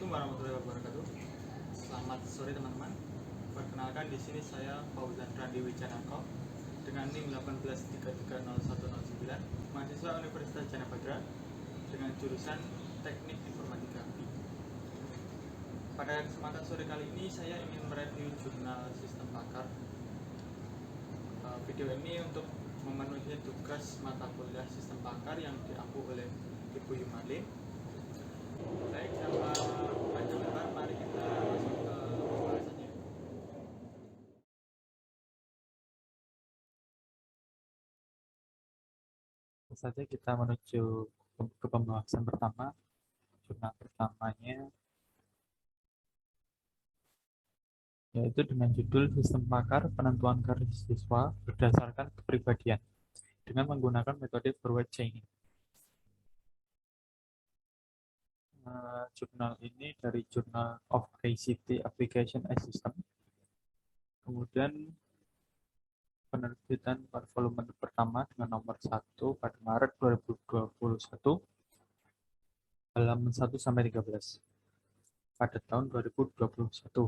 Assalamualaikum warahmatullahi wabarakatuh. Selamat sore teman-teman. Perkenalkan, di sini saya Fauzan Randi Wijanako dengan NIM 18330109, mahasiswa Universitas Janapadra dengan jurusan Teknik Informatika. Pada kesempatan sore kali ini saya ingin mereview jurnal Sistem Pakar. Video ini untuk memenuhi tugas mata kuliah Sistem Pakar yang diampu oleh Ibu Yumarlin. Baik, tanpa panjang lebar, mari kita masuk ke pembahasannya. Saja kita menuju ke pembahasan pertama. Jurnal pertamanya yaitu dengan judul Sistem Pakar Penentuan Karir Siswa Berdasarkan Kepribadian dengan menggunakan metode forward chaining. Jurnal ini dari Journal of ICT Application and System. Kemudian penerbitan pada volume pertama dengan nomor 1 pada Maret 2021, halaman 1 sampai 13 pada tahun 2021.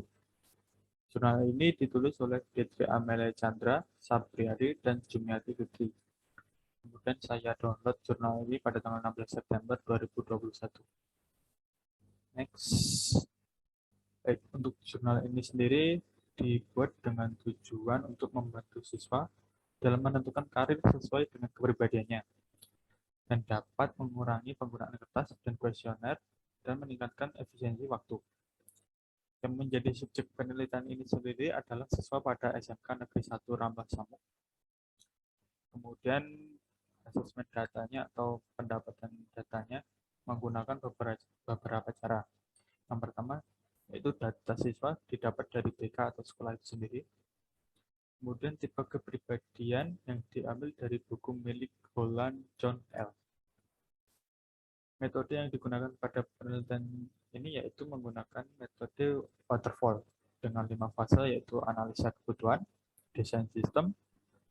Jurnal ini ditulis oleh Detri Amelia Chandra, Sabriari, dan Jumiati Fitri. Kemudian saya download jurnal ini pada tanggal 16 September 2021. Next. Baik, untuk jurnal ini sendiri dibuat dengan tujuan untuk membantu siswa dalam menentukan karir sesuai dengan kepribadiannya dan dapat mengurangi penggunaan kertas dan kuesioner dan meningkatkan efisiensi waktu. Yang menjadi subjek penelitian ini sendiri adalah siswa pada SMK Negeri 1 Rambah Samuk. Kemudian asesmen datanya atau pendapatan datanya menggunakan beberapa cara. Yang pertama, yaitu data siswa didapat dari BK atau sekolah itu sendiri. Kemudian tipe kepribadian yang diambil dari buku milik Holland John L. Metode yang digunakan pada penelitian ini yaitu menggunakan metode waterfall dengan 5 fase, yaitu analisa kebutuhan, desain sistem,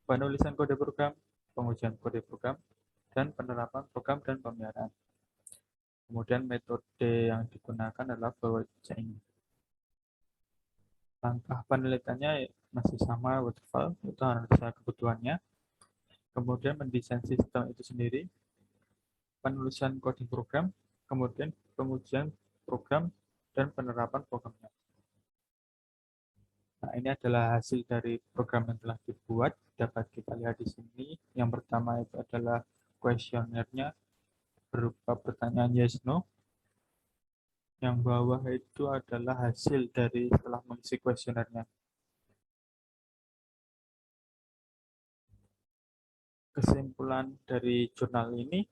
penulisan kode program, pengujian kode program, dan penerapan program dan pemeliharaan. Kemudian metode yang digunakan adalah forward chaining. Langkah penelitiannya masih sama waterfall, yaitu analisa kebutuhannya, kemudian mendesain sistem itu sendiri, penulisan coding program, kemudian pengujian program dan penerapan programnya. Nah, ini adalah hasil dari program yang telah dibuat. Dapat kita lihat di sini. Yang pertama itu adalah kuesionernya berupa pertanyaan yes no. Yang bawah itu adalah hasil dari setelah mengisi kuesionernya. Kesimpulan dari jurnal ini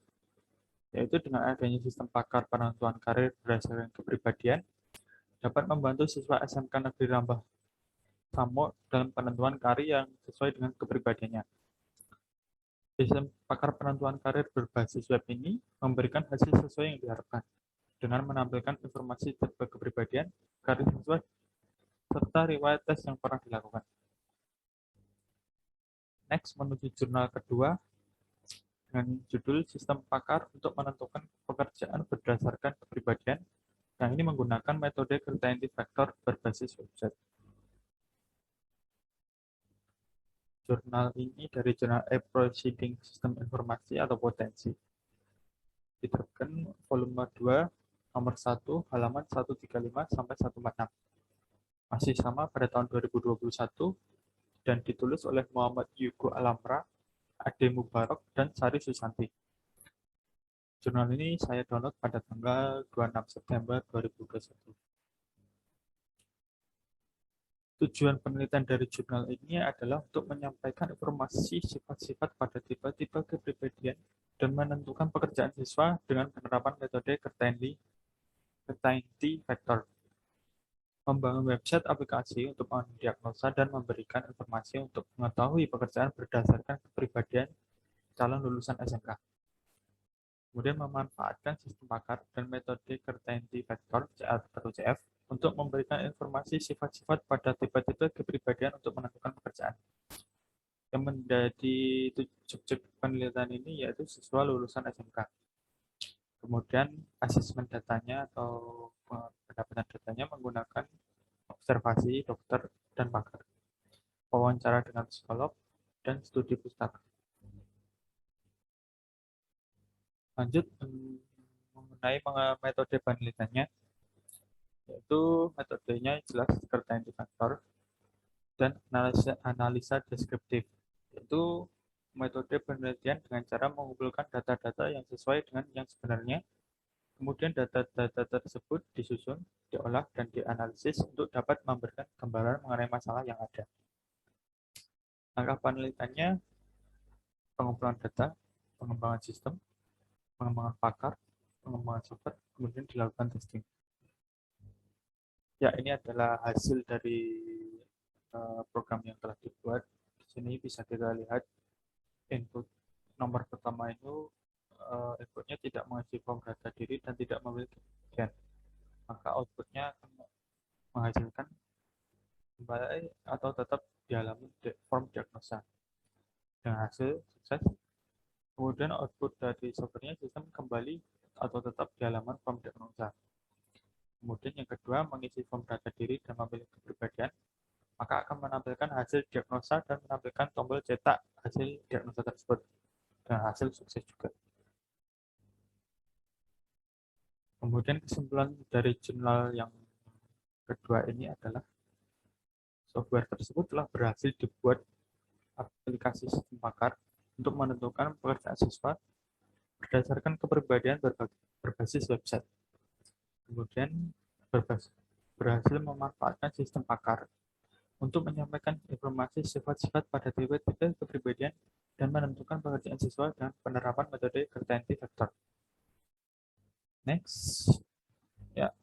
yaitu dengan adanya sistem pakar penentuan karir berdasarkan kepribadian dapat membantu siswa SMK Negeri Rambah Samuk dalam penentuan karir yang sesuai dengan kepribadiannya. Sistem pakar penentuan karir berbasis web ini memberikan hasil sesuai yang diharapkan dengan menampilkan informasi tipe kepribadian, karir siswa, serta riwayat tes yang pernah dilakukan. Next, menuju jurnal kedua dengan judul Sistem Pakar untuk Menentukan Pekerjaan Berdasarkan Kepribadian. Nah, ini menggunakan metode Certainty Factor berbasis website. Jurnal ini dari jurnal Proceeding Sistem Informasi atau Potensi. Diterbitkan volume 2, nomor 1, halaman 135 sampai 146. Masih sama pada tahun 2021 dan ditulis oleh Muhammad Yugo Alamra, Ade Mubarok, dan Sari Susanti. Jurnal ini saya download pada tanggal 26 September 2021. Tujuan penelitian dari jurnal ini adalah untuk menyampaikan informasi sifat-sifat pada tipe-tipe kepribadian dan menentukan pekerjaan siswa dengan penerapan metode Certainty Factor. Membangun website aplikasi untuk mendiagnosa dan memberikan informasi untuk mengetahui pekerjaan berdasarkan kepribadian calon lulusan SMK. Kemudian memanfaatkan sistem pakar dan metode Certainty Factor atau CF untuk memberikan informasi sifat-sifat pada tipe-tipe kepribadian untuk menentukan pekerjaan. Yang menjadi subjek penelitian ini yaitu siswa lulusan SMK. Kemudian asesmen datanya atau pendapatan datanya menggunakan observasi dokter dan pakar, wawancara dengan psikolog, dan studi pustaka. Lanjut mengenai metode penelitiannya, yaitu metodenya jelas kerja indikator dan analisa deskriptif, yaitu metode penelitian dengan cara mengumpulkan data-data yang sesuai dengan yang sebenarnya. Kemudian data-data tersebut disusun, diolah, dan dianalisis untuk dapat memberikan gambaran mengenai masalah yang ada. Langkah penelitiannya: pengumpulan data, pengembangan sistem, pengembangan pakar, pengembangan software, kemudian dilakukan testing. Ya, ini adalah hasil dari program yang telah dibuat. Di sini bisa kita lihat input nomor pertama itu inputnya tidak mengisi form data diri dan tidak memiliki bagian. Maka outputnya akan menghasilkan kembali atau tetap di halaman form diagnosa dengan hasil sukses. Kemudian output dari softwarenya sistem kembali atau tetap di halaman form diagnosa. Kemudian yang kedua, mengisi form data diri dan memilih kepribadian, maka akan menampilkan hasil diagnosa dan menampilkan tombol cetak hasil diagnosa tersebut dan hasil sukses juga. Kemudian kesimpulan dari jurnal yang kedua ini adalah software tersebut telah berhasil dibuat aplikasi sistem pakar untuk menentukan pekerjaan siswa berdasarkan kepribadian berbasis website. Kemudian berhasil memanfaatkan sistem pakar untuk menyampaikan informasi sifat-sifat pada tipe-tipe kepribadian dan menentukan pekerjaan siswa dengan penerapan metode Kertainti Vektor. Next. Ya.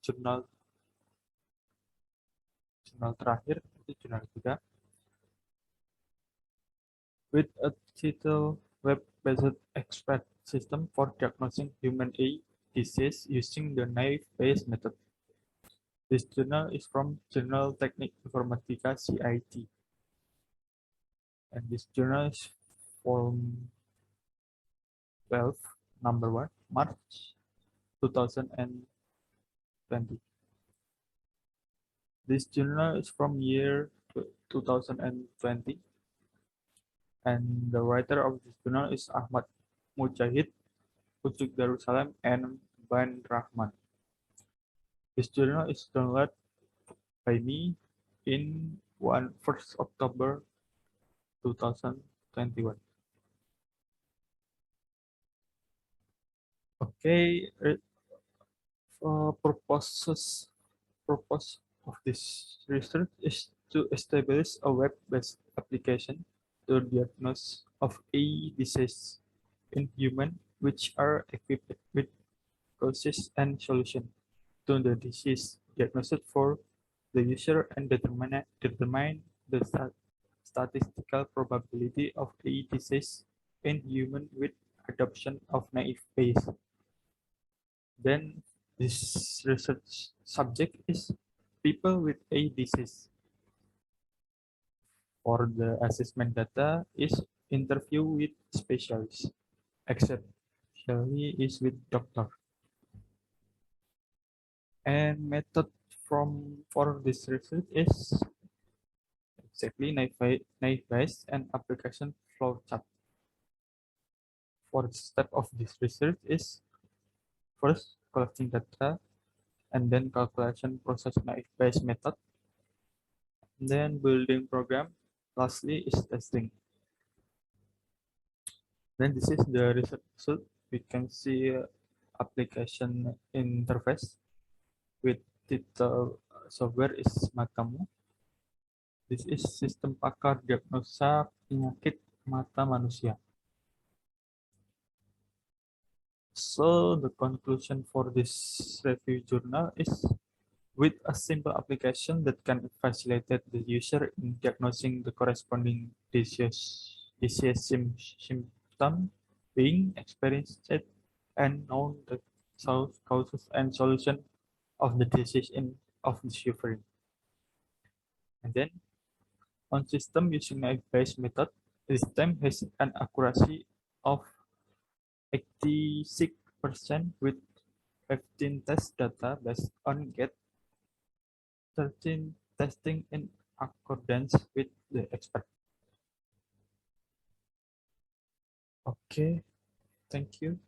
Jurnal terakhir itu jurnal ketiga. With a title web-based expert system for diagnosing human A disease using the naive-Bayes method. This journal is from Journal Teknik Informatika CIT. And this journal is from 12, number 1, March 2020. This journal is from year 2020. And the writer of this journal is Ahmad Mujahid, Ucuk Darussalam, and Ban Rahman. This journal is downloaded by me in 1st October 2021. Okay, purpose of this research is to establish a web-based application to diagnose of A disease in human, which are equipped with causes and solution to the disease diagnosed for the user and determine the statistical probability of A disease in human with adoption of naive Bayes. Then this research subject is people with A disease. For the assessment data is interview with specialists, except is with doctor. And method for this research is exactly naive-Bayes and application flowchart. For the step of this research is first collecting data, and then calculation process naive-Bayes method, then building program, lastly is testing. Then this is the result. We can see application interface with title software is Matamu. This is sistem pakar diagnosa penyakit mata manusia. So the conclusion for this review journal is, with a simple application that can facilitate the user in diagnosing the corresponding disease symptom being experienced and known the causes and solution of the disease of the suffering. And then on system using naive-Bayes method, This time has an accuracy of 86% with 15 test data based on GET 13 testing in accordance with the expert. Okay, thank you.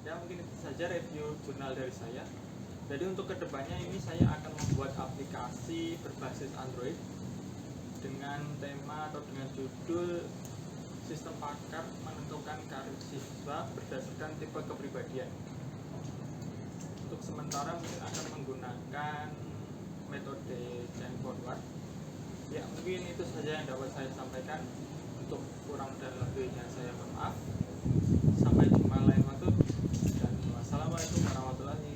Mungkin itu saja review jurnal dari saya. Jadi untuk kedepannya ini saya akan membuat aplikasi berbasis Android dengan tema atau dengan judul sistem pakar menentukan karir siswa berdasarkan tipe kepribadian. Untuk sementara mungkin akan menggunakan metode chain forward. Ya, mungkin itu saja yang dapat saya sampaikan. Untuk kurang dan lebihnya saya mohon maaf. Sampai jumpa lain waktu dan wassalamualaikum warahmatullahi